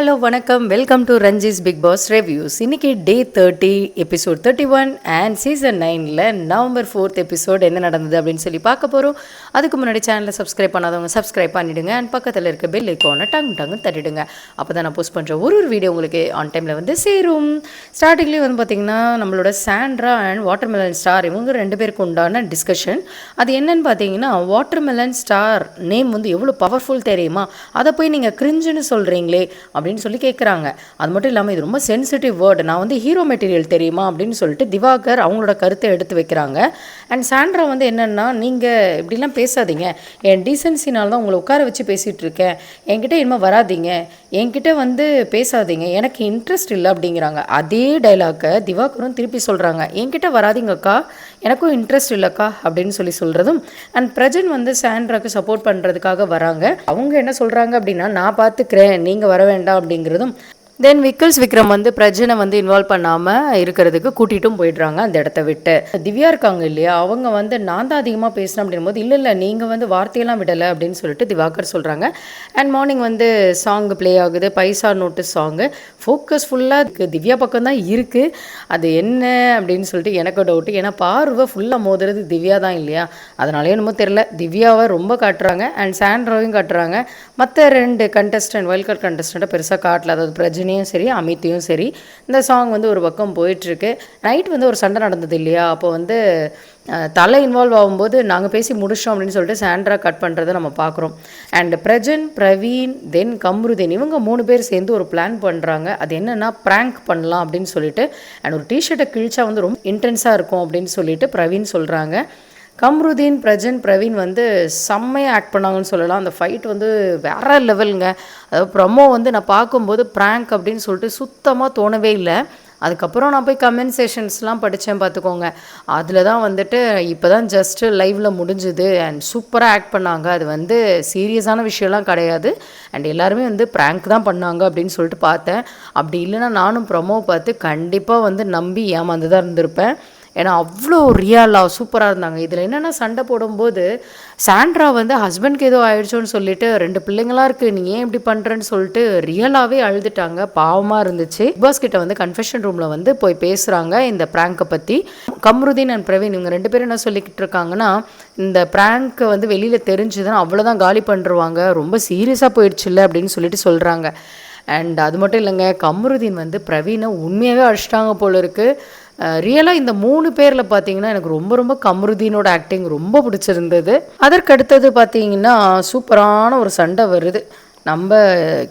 Hello வணக்கம். Welcome to Ranjith's Bigg Boss reviews. இன்னைக்கு day 30 episode 31 and season 9ல் November 4th episode என்ன நடந்தது அப்படின்னு சொல்லி பார்க்க போகிறோம். அதுக்கு முன்னாடி சேனலை சப்ஸ்கிரைப் பண்ணாதவங்க சப்ஸ்கிரைப் பண்ணிவிடுங்க அண்ட் பக்கத்தில் இருக்க பெல் ஐக்கானை டங்கு தட்டிடுங்க. அப்போ தான் நான் போஸ்ட் பண்ணுற ஒரு வீடியோ உங்களுக்கு ஆன் டைமில் வந்து சேரும். ஸ்டார்டிங்லேயே வந்து பார்த்திங்கன்னா நம்மளோட சாண்ட்ரா அண்ட் வாட்டர்மெலன் ஸ்டார் இவங்க ரெண்டு பேருக்கு உண்டான டிஸ்கஷன். அது என்னன்னு பார்த்தீங்கன்னா, வாட்டர்மெலன் ஸ்டார் நேம் வந்து எவ்வளோ பவர்ஃபுல் தெரியுமா, அதை போய் நீங்கள் கிரிஞ்சுன்னு சொல்கிறீங்களே அப்படின்னு சொல்லி கேட்குறாங்க. அது மட்டும் இல்லாமல் இது ரொம்ப சென்சிட்டிவ் வேர்டு, நான் வந்து ஹீரோ மெட்டீரியல் தெரியுமா அப்படின்னு சொல்லிட்டு திவாகர் அவங்களோட கருத்தை எடுத்து வைக்கிறாங்க. அண்ட் சாண்ட்ரா வந்து என்னென்னா, நீங்கள் இப்படிலாம் பேசாதீங்க, என் டீசென்சினால தான் உங்களை உட்கார வச்சு பேசிகிட்டு இருக்கேன், என்கிட்ட இனிமேல் வராதிங்க, என்கிட்ட வந்து பேசாதீங்க, எனக்கு இன்ட்ரெஸ்ட் இல்லை அப்படிங்கிறாங்க. அதே டைலாக்கை திவாகரும் திருப்பி சொல்கிறாங்க, என்கிட்ட வராதிங்கக்கா, எனக்கும் இன்ட்ரெஸ்ட் இல்லைக்கா அப்படின்னு சொல்லி சொல்கிறதும். அண்ட் பிரஜன் வந்து சாண்ட்ராக்கு சப்போர்ட் பண்ணுறதுக்காக வராங்க. அவங்க என்ன சொல்கிறாங்க அப்படின்னா, நான் பார்த்துக்கிறேன், நீங்கள் வர வேண்டாம் அப்படிங்கிறதும். தென் விக்ரம் வந்து பிரஜனை வந்து இன்வால்வ் பண்ணாமல் இருக்கிறதுக்கு கூட்டிகிட்டும் போயிடுறாங்க அந்த இடத்த விட்டு. திவ்யா இருக்காங்க இல்லையா, அவங்க வந்து நான் தான் அதிகமாக பேசினேன் அப்படின் போது, இல்லை நீங்கள் வந்து வார்த்தையெல்லாம் விடலை அப்படின்னு சொல்லிட்டு திவாகர் சொல்கிறாங்க. அண்ட் மார்னிங் வந்து சாங் ப்ளே ஆகுது, பைசா நோட்டு சாங்கு. ஃபோக்கஸ் ஃபுல்லாக திவ்யா பக்கம் தான் இருக்குது. அது என்ன அப்படின்னு சொல்லிட்டு எனக்கு டவுட்டு. ஏன்னா பார்வை ஃபுல்லாக மோதுறது திவ்யா தான் இல்லையா, அதனாலே என்னமோ தெரில, திவ்யாவை ரொம்ப காட்டுறாங்க அண்ட் சாண்ட்ராவையும் காட்டுறாங்க. மற்ற ரெண்டு கண்டஸ்டன்ட், வைல்ட் கார்டு கண்டஸ்டண்ட்டை பெருசாக காட்டல. அதாவது பிரஜனையும் சரி அமித்தையும் சரி. இந்த சாங் வந்து ஒரு பக்கம் போயிட்டுருக்கு. நைட் வந்து ஒரு சண்டை நடந்தது இல்லையா, அப்போ வந்து தலை இன்வால்வ் ஆகும்போது நாங்கள் பேசி முடிச்சோம் அப்படின்னு சொல்லிட்டு சாண்ட்ரா கட் பண்ணுறதை நம்ம பார்க்குறோம். அண்ட் பிரஜன், பிரவீன், தென் கம்ருதீன் இவங்க 3 பேர் சேர்ந்து ஒரு பிளான் பண்ணுறாங்க. அது என்னென்னா, ப்ராங்க் பண்ணலாம் அப்படின்னு சொல்லிட்டு. அண்ட் ஒரு டிஷர்ட்டை கிழிச்சா வந்து ரொம்ப இன்டென்ஸாக இருக்கும் அப்படின்னு சொல்லிட்டு பிரவீன் சொல்கிறாங்க. கம்ருதீன், பிரஜன், பிரவீன் வந்து செம்மையாக ஆக்ட் பண்ணாங்கன்னு சொல்லலாம். அந்த ஃபைட் வந்து வேறு லெவலுங்க. அதாவது ப்ரமோ வந்து நான் பார்க்கும்போது ப்ராங்க் அப்படின்னு சொல்லிட்டு சுத்தமாக தோணவே இல்லை. அதுக்கப்புறம் நான் போய் கமெண்ட் செஷன்ஸ்லாம் படித்தேன் பார்த்துக்கோங்க. அதில் தான் வந்துட்டு இப்போ தான் ஜஸ்ட்டு லைவில் முடிஞ்சுது அண்ட் சூப்பராக ஆக்ட் பண்ணாங்க. அது வந்து சீரியஸான விஷயம்லாம் கிடையாது அண்ட் எல்லாருமே வந்து ப்ராங்க் தான் பண்ணாங்க அப்படின்னு சொல்லிட்டு பார்த்தேன். அப்படி இல்லைன்னா நானும் ப்ரமோ பார்த்து கண்டிப்பாக வந்து நம்பி ஏமாந்து தான் இருந்திருப்பேன். ஏன்னா அவ்வளோ ரியலாக சூப்பராக இருந்தாங்க. இதில் என்னென்னா, சண்டை போடும்போது சாண்ட்ரா வந்து ஹஸ்பண்ட்க்கு ஏதோ ஆயிடுச்சோன்னு சொல்லிட்டு 2 பிள்ளைங்களாக இருக்குது, நீ ஏன் இப்படி பண்ணுறேன்னு சொல்லிட்டு ரியலாகவே அழுதுட்டாங்க. பாவமாக இருந்துச்சு. பிக் பாஸ் கிட்ட வந்து கன்ஃபெஷன் ரூமில் வந்து போய் பேசுகிறாங்க இந்த ப்ராங்கை பற்றி. கம்ருதீன் அண்ட் பிரவீன் இவங்க 2 பேரும் என்ன சொல்லிக்கிட்டு இருக்காங்கன்னா, இந்த ப்ராங்க்கை வந்து வெளியில் தெரிஞ்சுதுன்னா அவ்வளோதான் காலி பண்ணுருவாங்க, ரொம்ப சீரியஸாக போயிடுச்சுல்ல அப்படின்னு சொல்லிட்டு சொல்கிறாங்க. அண்ட் அது மட்டும் இல்லைங்க, கம்ருதீன் வந்து பிரவீனை உண்மையாகவே அடிச்சிட்டாங்க போல இருக்குது. ரியலாக இந்த 3 பேரில் பார்த்தீங்கன்னா எனக்கு ரொம்ப கம்ருதீனோட ஆக்டிங் ரொம்ப பிடிச்சிருந்தது. அதற்கடுத்தது பார்த்தீங்கன்னா சூப்பரான ஒரு சண்டை வருது. நம்ம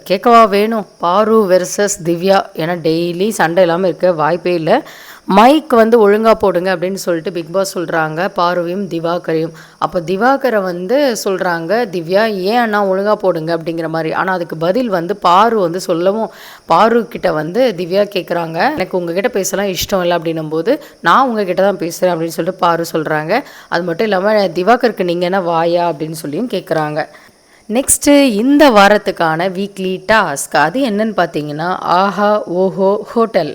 கேட்கவா வேணும், பாரு வெர்சஸ் திவ்யா. ஏன்னா டெய்லி சண்டை இல்லாமல் இருக்க வாய்ப்பே இல்லை. மைக் வந்து ஒழுங்காக போடுங்க அப்படின்னு சொல்லிட்டு பிக் பாஸ் சொல்கிறாங்க பாருவையும் திவாகரையும். அப்போ திவாகரை வந்து சொல்கிறாங்க, திவ்யா ஏன் அண்ணா ஒழுங்காக போடுங்க அப்படிங்கிற மாதிரி. ஆனால் அதுக்கு பதில் வந்து பாரு வந்து சொல்லவும், பாரு கிட்ட வந்து திவ்யா கேட்குறாங்க, எனக்கு உங்ககிட்ட பேசலாம் இஷ்டம் இல்லை அப்படின்னும் போது, நான் உங்ககிட்ட தான் பேசுகிறேன் அப்படின்னு சொல்லிட்டு பாரு சொல்கிறாங்க. அது மட்டும் இல்லாமல் திவாகருக்கு நீங்கள் என்ன வாயா அப்படின்னு சொல்லியும் கேட்குறாங்க. நெக்ஸ்ட்டு இந்த வாரத்துக்கான வீக்லி டாஸ்க் அது என்னன்னு பார்த்தீங்கன்னா, ஆஹா ஓஹோ ஹோட்டல்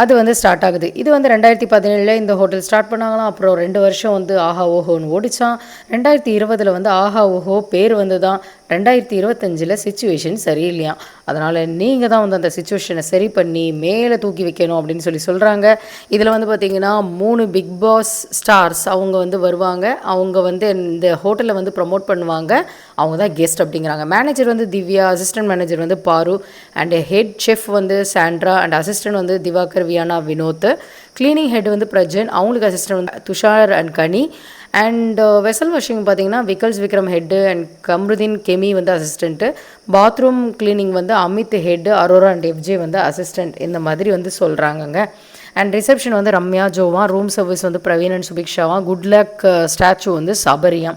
அது வந்து ஸ்டார்ட் ஆகுது. இது வந்து 2017 இந்த ஹோட்டல் ஸ்டார்ட் பண்ணாங்களாம். அப்புறம் 2 வருஷம் வந்து ஆஹா ஓஹோன்னு ஓடிச்சான். 2020 வந்து ஆஹா ஓஹோ பேர் வந்து தான். 2025 சிச்சுவேஷன் சரியில்லையா, அதனால் நீங்கள் தான் வந்து அந்த சிச்சுவேஷனை சரி பண்ணி மேலே தூக்கி வைக்கணும் அப்படின்னு சொல்கிறாங்க. இதில் வந்து பார்த்திங்கன்னா 3 பிக் பாஸ் ஸ்டார்ஸ் அவங்க வந்து வருவாங்க. அவங்க வந்து இந்த ஹோட்டலில் வந்து ப்ரமோட் பண்ணுவாங்க. அவங்க தான் கெஸ்ட் அப்படிங்கிறாங்க. மேனேஜர் வந்து திவ்யா, அசிஸ்டன்ட் மேனேஜர் வந்து பாரு அண்ட் ஹெட் செஃப் வந்து சாண்ட்ரா அண்ட் அசிஸ்டன்ட் வந்து திவாகர், வியானா, வினோத். கிளீனிங் ஹெட் வந்து பிரஜன், அவங்களுக்கு அசிஸ்டன்ட் வந்து Tushar and Ghani. And vessel washing பார்த்தீங்கன்னா விக்ரம் ஹெட்டு அண்ட் கம்ருதீன் கெமி வந்து அசிஸ்டண்ட்டு. பாத்ரூம் கிளீனிங் வந்து Amit head, Arora and FJ வந்து அசிஸ்டண்ட். இந்த மாதிரி வந்து சொல்கிறாங்கங்க. அண்ட் ரிசப்ஷன் வந்து ரம்யா ஜோவா, ரூம் சர்வீஸ் வந்து பிரவீன் அண்ட் சுபிக்ஷாவா, குட் லக் ஸ்டாச்சு வந்து சபரியா.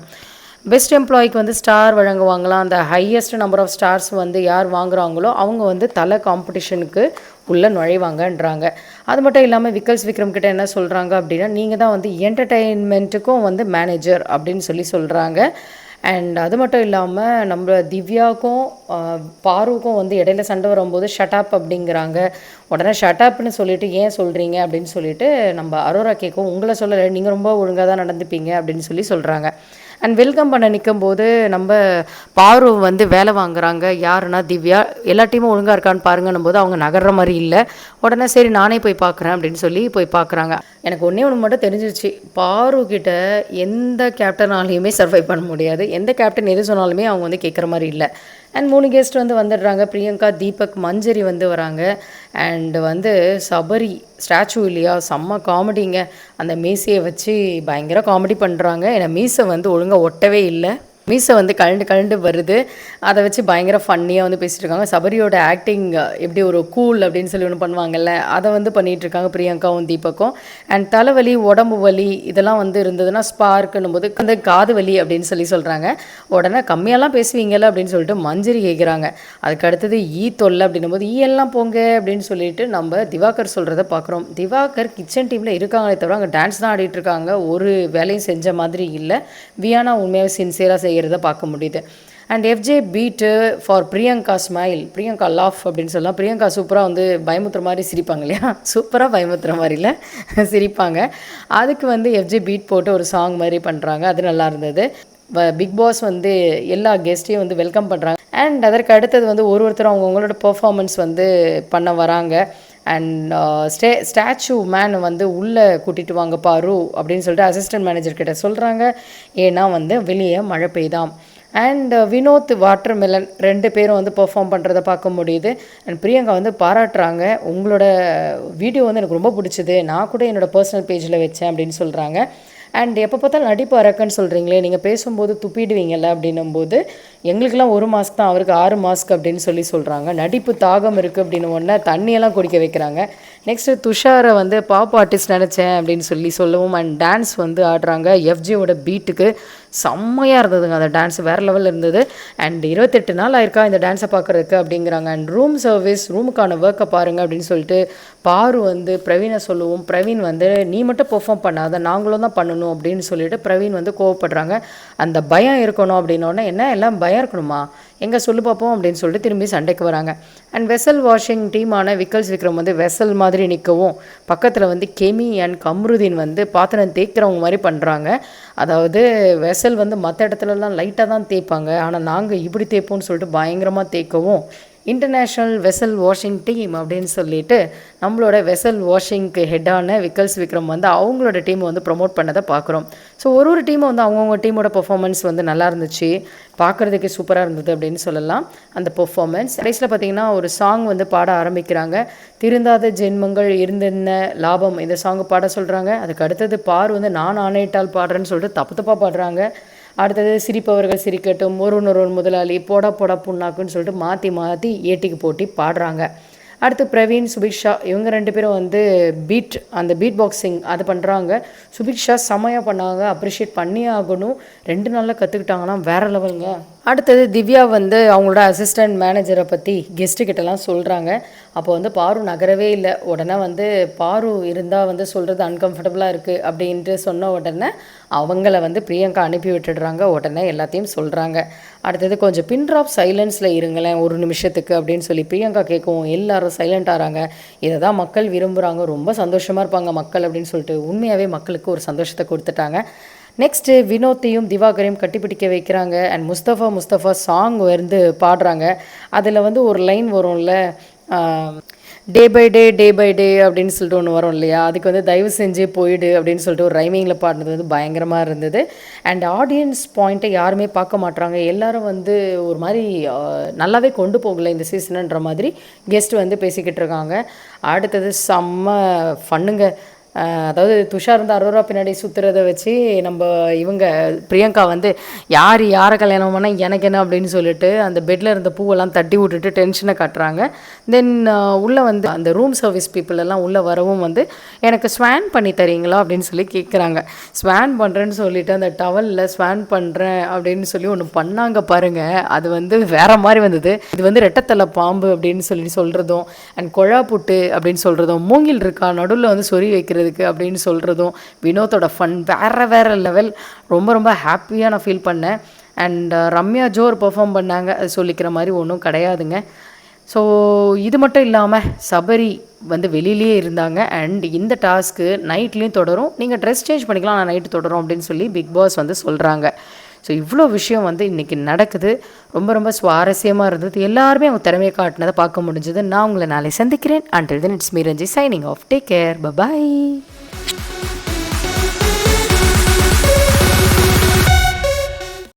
பெஸ்ட் எம்ப்ளாய்க்கு வந்து ஸ்டார் வழங்குவாங்களாம். அந்த ஹையஸ்ட் நம்பர் ஆஃப் ஸ்டார்ஸ் வந்து யார் வாங்குகிறாங்களோ அவங்க வந்து தலை காம்படிஷனுக்கு உள்ளே நுழைவாங்கன்றாங்க. அது மட்டும் இல்லாமல் விக்ரம் கிட்ட என்ன சொல்கிறாங்க அப்படின்னா, நீங்கள் தான் வந்து என்டர்டெயின்மெண்ட்டுக்கும் வந்து மேனேஜர் அப்படின்னு சொல்கிறாங்க. அண்ட் அது மட்டும் இல்லாமல் நம்ம திவ்யாவுக்கும் பாருவுக்கும் வந்து இடையில சண்டை வரும்போது ஷட்டாப் அப்படிங்கிறாங்க. உடனே ஷட்டாப்னு சொல்லிட்டு ஏன் சொல்கிறீங்க அப்படின்னு சொல்லிட்டு நம்ம அரோரா கேட்கும், உங்களை சொல்லலை, நீங்கள் ரொம்ப ஒழுங்காக தான் நடந்துப்பீங்க அப்படின்னு சொல்கிறாங்க. அண்ட் வெல்கம் பண்ண நிற்கும்போது நம்ம பாரு வந்து வேலை வாங்குறாங்க. யாருன்னா திவ்யா. எல்லா டீமும் ஒழுங்காக இருக்கான்னு பாருங்கன்னும் போது அவங்க நகர்ற மாதிரி இல்லை. உடனே சரி நானே போய் பார்க்குறேன் அப்படின்னு சொல்லி போய் பார்க்குறாங்க. எனக்கு ஒன்றே ஒன்று மட்டும் தெரிஞ்சிருச்சு, பாரு கிட்ட எந்த கேப்டனாலையுமே சர்வை பண்ண முடியாது. எந்த கேப்டன் எது சொன்னாலுமே அவங்க வந்து கேட்குற மாதிரி இல்லை. அண்ட் 3 கெஸ்ட் வந்து வந்துடுறாங்க. பிரியங்கா, தீபக், மஞ்சரி வந்து வராங்க. அண்டு வந்து சபரி ஸ்டாச்சு இல்லையா, செம்ம காமெடிங்க. அந்த மீசையை வச்சு பயங்கர காமெடி பண்ணுறாங்க. ஏன்னா மீசை வந்து ஒழுங்காக ஒட்டவே இல்லை. மீசை வந்து கழண்டு வருது. அதை வச்சு பயங்கர ஃபன்னியாக வந்து பேசிகிட்டு இருக்காங்க. சபரியோட ஆக்டிங் எப்படி ஒரு கூல் அப்படின்னு சொல்லி ஒன்று பண்ணுவாங்கல்ல, அதை வந்து பண்ணிகிட்ருக்காங்க பிரியங்காவும் தீபக்கும். அண்ட் தலைவலி, உடம்பு வலி இதெல்லாம் வந்து இருந்ததுன்னா ஸ்பார்க்குன்னும் போது அந்த காது வலி அப்படின்னு சொல்கிறாங்க. உடனே கம்மியாலாம் பேசுவீங்கல்ல அப்படின்னு சொல்லிட்டு மஞ்சரி கேட்குறாங்க. அதுக்கு அடுத்தது தொல்லை அப்படின்னும் போது எல்லாம் போங்க அப்படின்னு சொல்லிட்டு நம்ம திவாகர் சொல்கிறத பார்க்குறோம். திவாகர் கிச்சன் டீமில் இருக்காங்களே தவிர அங்கே டான்ஸ் தான் ஆடிட்டுருக்காங்க. ஒரு வேலையும் செஞ்ச மாதிரி இல்லை. வியானா உண்மையாக சின்சியராக செய்கிறத பார்க்க முடியுது. And FJ beat for Priyanka smile, Priyanka laugh அப்படின்னு சொல்லலாம். பிரியங்கா சூப்பராக வந்து பயமுத்துற மாதிரி சிரிப்பாங்க இல்லையா, சூப்பராக பயமுத்துற மாதிரில சிரிப்பாங்க. அதுக்கு வந்து எஃப்ஜே பீட் போட்டு ஒரு சாங் மாதிரி பண்ணுறாங்க. அது நல்லா இருந்தது. பிக் பாஸ் வந்து எல்லா கெஸ்ட்டையும் வந்து வெல்கம் பண்ணுறாங்க. அண்ட் அதற்கு அடுத்தது வந்து ஒருத்தரும் அவங்களோட பெர்ஃபார்மன்ஸ் வந்து பண்ண வராங்க. அண்ட் ஸ்டாச்சு மேன் வந்து உள்ளே கூட்டிகிட்டு வாங்க பாரு அப்படின்னு சொல்லிட்டு அசிஸ்டன்ட் மேனேஜர்கிட்ட சொல்கிறாங்க. ஏன்னா வந்து வெளியே மழை பெய்தாம். அண்ட் வினோத், வாட்டர்மெலன் 2 பேரும் வந்து பெர்ஃபார்ம் பண்ணுறதை பார்க்க முடியுது. அண்ட் பிரியங்கா வந்து பாராட்டுறாங்க. உங்களோட வீடியோ வந்து எனக்கு ரொம்ப பிடிச்சிது, நான் கூட என்னோடய பர்சனல் பேஜில் வச்சேன் அப்படின்னு சொல்கிறாங்க. அண்ட் எப்போ பார்த்தாலும் நடிப்பு அரக்கன்னு சொல்கிறீங்களே, நீங்கள் பேசும்போது துப்பிடுவீங்கல்ல அப்படின்னும்போது எங்களுக்கெல்லாம் 1 மாஸ்க் தான், அவருக்கு 6 மாஸ்க் அப்படின்னு சொல்கிறாங்க. நடிப்பு தாகம் இருக்குது அப்படின்னு ஒன்று தண்ணியெல்லாம் குடிக்க வைக்கிறாங்க. நெக்ஸ்ட்டு துஷாரை வந்து பாப் ஆர்டிஸ்ட் நினச்சேன் அப்படின்னு சொல்லவும் அண்ட் டான்ஸ் வந்து ஆடுறாங்க. எஃப்ஜியோட பீட்டுக்கு செம்மையாக இருந்ததுங்க. அந்த டான்ஸ் வேறு லெவலில் இருந்தது. அண்ட் 28 நாள் ஆயிருக்கா இந்த டான்ஸை பார்க்குறதுக்கு அப்படிங்கிறாங்க. அண்ட் ரூம் சர்வீஸ், ரூமுக்கான ஒர்க்கை பாருங்கள் அப்படின்னு சொல்லிட்டு பாரு வந்து பிரவீனை சொல்லுவோம். பிரவீன் வந்து நீ மட்டும் பெர்ஃபார்ம் பண்ணாத, நாங்களும் தான் பண்ணணும் அப்படின்னு சொல்லிட்டு பிரவீன் வந்து கோவப்படுறாங்க. அந்த பயம் இருக்கணும் அப்படின்னோடனே, என்ன எல்லாம் பயம் இருக்கணுமா, எங்கே சொல்லு பார்ப்போம் அப்படின்னு சொல்லிட்டு திரும்பி சண்டைக்கு வராங்க. And vessel washing டீமான Vikkals Vikram வந்து வெசல் மாதிரி நிற்கவும் பக்கத்தில் வந்து கெமி அண்ட் கம்ருதீன் வந்து பாத்திரம் தேய்க்கிறவங்க மாதிரி பண்ணுறாங்க. அதாவது வெசல் வந்து மற்ற இடத்துலலாம் லைட்டாக தான் தேய்ப்பாங்க, ஆனால் நாங்கள் இப்படி தேய்ப்போம்னு சொல்லிட்டு பயங்கரமாக தேய்க்கவும் இன்டர்நேஷ்னல் வெசல் வாஷிங் டீம் அப்படின்னு சொல்லிட்டு நம்மளோட வெசல் வாஷிங்க்கு ஹெட்டான விக்கல்ஸ் விக்ரம் வந்து அவங்களோட டீமை வந்து ப்ரொமோட் பண்ணதை பார்க்குறோம். ஸோ ஒரு டீமை வந்து அவங்கவுங்க டீமோட பெர்ஃபார்மன்ஸ் வந்து நல்லா இருந்துச்சு, பார்க்குறதுக்கு சூப்பராக இருந்தது அப்படின்னு சொல்லலாம். அந்த பெர்ஃபார்மன்ஸ் கடைசியில் பார்த்திங்கன்னா ஒரு சாங் வந்து பாட ஆரம்பிக்கிறாங்க. திருந்தாத ஜென்மங்கள் இருந்தென்ன லாபம், இந்த சாங்கு பாட சொல்கிறாங்க. அதுக்கு அடுத்தது பார் வந்து நான் ஆணையிட்டால் பாடுறேன்னு சொல்லிட்டு தப்பாக பாடுறாங்க. அடுத்தது சிரிப்பவர்கள் சிரிக்கட்டும், ஒரு முதலாளி, போடா புண்ணாக்குன்னு சொல்லிட்டு மாற்றி ஏட்டிக்கு போட்டி பாடுறாங்க. அடுத்து பிரவீன், சுபிக்ஷா இவங்க 2 பேரும் வந்து அந்த பீட் பாக்ஸிங் அது பண்ணுறாங்க. சுபிக்ஷா செம்மையாக பண்ணாங்க, அப்ரிஷியேட் பண்ணியே ஆகணும். 2 நாளில் கற்றுக்கிட்டாங்கன்னா வேறு லெவலுங்க. அடுத்தது திவ்யா வந்து அவங்களோட அசிஸ்டன்ட் மேனேஜரை பற்றி கெஸ்ட்டுக்கிட்டலாம் சொல்கிறாங்க. அப்போ வந்து பாரு நகரவே இல்லை. உடனே வந்து பாரு இருந்தால் வந்து சொல்கிறது அன்கம்ஃபர்டபுளாக இருக்குது அப்படின்ட்டு சொன்ன உடனே அவங்கள வந்து பிரியங்கா அனுப்பி விட்டுடுறாங்க. உடனே எல்லாத்தையும் சொல்கிறாங்க. அடுத்தது கொஞ்சம் பின் ட்ராப் சைலன்ஸில் இருங்களேன் 1 நிமிஷத்துக்கு அப்படின்னு சொல்லி பிரியங்கா கேட்கவும் எல்லாரும் சைலண்ட் ஆகிறாங்க. இதை தான் மக்கள் விரும்புகிறாங்க, ரொம்ப சந்தோஷமாக இருப்பாங்க மக்கள் அப்படின்னு சொல்லிட்டு உண்மையாகவே மக்களுக்கு ஒரு சந்தோஷத்தை கொடுத்துட்டாங்க. நெக்ஸ்ட்டு வினோத்தையும் திவாகரையும் கட்டிப்பிடிக்க வைக்கிறாங்க. அண்ட் முஸ்தஃபா சாங் வந்து பாடுறாங்க. அதில் வந்து ஒரு லைன் வரும்ல, டே பை டே அப்படின்னு சொல்லிட்டு ஒன்று வரும் இல்லையா, அதுக்கு வந்து தயவு செஞ்சு போயிடு அப்படின்னு சொல்லிட்டு ஒரு ரைமிங்கில் பாடினது வந்து பயங்கரமாக இருந்தது. அண்ட் ஆடியன்ஸ் பாயிண்ட்டை யாருமே பார்க்க மாட்றாங்க, எல்லாரும் வந்து ஒரு மாதிரி நல்லாவே கொண்டு போகலை இந்த சீசனுன்ற மாதிரி கெஸ்ட் வந்து பேசிக்கிட்டு இருக்காங்க. அடுத்தது செம்ம ஃபண்ணுங்க. அதாவது துஷார் வந்து அரோரா பின்னாடி சுற்றுறதை வச்சு நம்ம இவங்க பிரியங்கா வந்து யாரை கல்யாணம் பண்ணால் எனக்கு என்ன அப்படின்னு சொல்லிட்டு அந்த பெட்டில் இருந்த பூவெல்லாம் தட்டி விட்டுட்டு டென்ஷனை காட்டுறாங்க. தென் உள்ளே வந்து அந்த ரூம் சர்வீஸ் பீப்புள் எல்லாம் உள்ளே வரவும் வந்து எனக்கு ஸ்வான் பண்ணி தரீங்களா அப்படின்னு சொல்லி கேட்குறாங்க. ஸ்வான் பண்ணுறேன்னு சொல்லிட்டு அந்த டவலில் ஸ்வான் பண்ணுறேன் அப்படின்னு சொல்லி ஒன்று பண்ணாங்க பாருங்கள், அது வந்து வேற மாதிரி வந்தது. இது வந்து ரெட்டத்தலை பாம்பு அப்படின்னு சொல்லி சொல்கிறதும் அண்ட் கொழா புட்டு அப்படின்னு சொல்கிறதும் மூங்கில் இருக்கா நடுவில் வந்து சொறி வைக்கிறது அப்படின்னு சொல்கிறதும் வினோத்தோட ஃபன் வேறு லெவல். ரொம்ப ஹாப்பியாக நான் ஃபீல் பண்ணேன். அண்ட் ரம்யா ஜோர் பெர்ஃபார்ம் பண்ணாங்க, அது சொல்லிக்கிற மாதிரி ஒன்றும் கிடையாதுங்க. ஸோ இது மட்டும் இல்லாமல் சபரி வந்து வெளியிலேயே இருந்தாங்க. அண்ட் இந்த டாஸ்க்கு நைட்லேயும் தொடரும், நீங்கள் ட்ரெஸ் சேஞ்ச் பண்ணிக்கலாம், நான் நைட்டு தொடரும் அப்படின்னு சொல்லி பிக் பாஸ் வந்து சொல்கிறாங்க. ஸோ இவ்வளோ விஷயம் வந்து இன்றைக்கி நடக்குது. ரொம்ப ரொம்ப சுவாரஸ்யமாக இருந்தது. எல்லாருமே அவங்க திறமையை காட்டினதை பார்க்க முடிஞ்சது. நான் உங்களை நாளை சந்திக்கிறேன். Until then it's me Ranji signing off. Take care. Bye bye.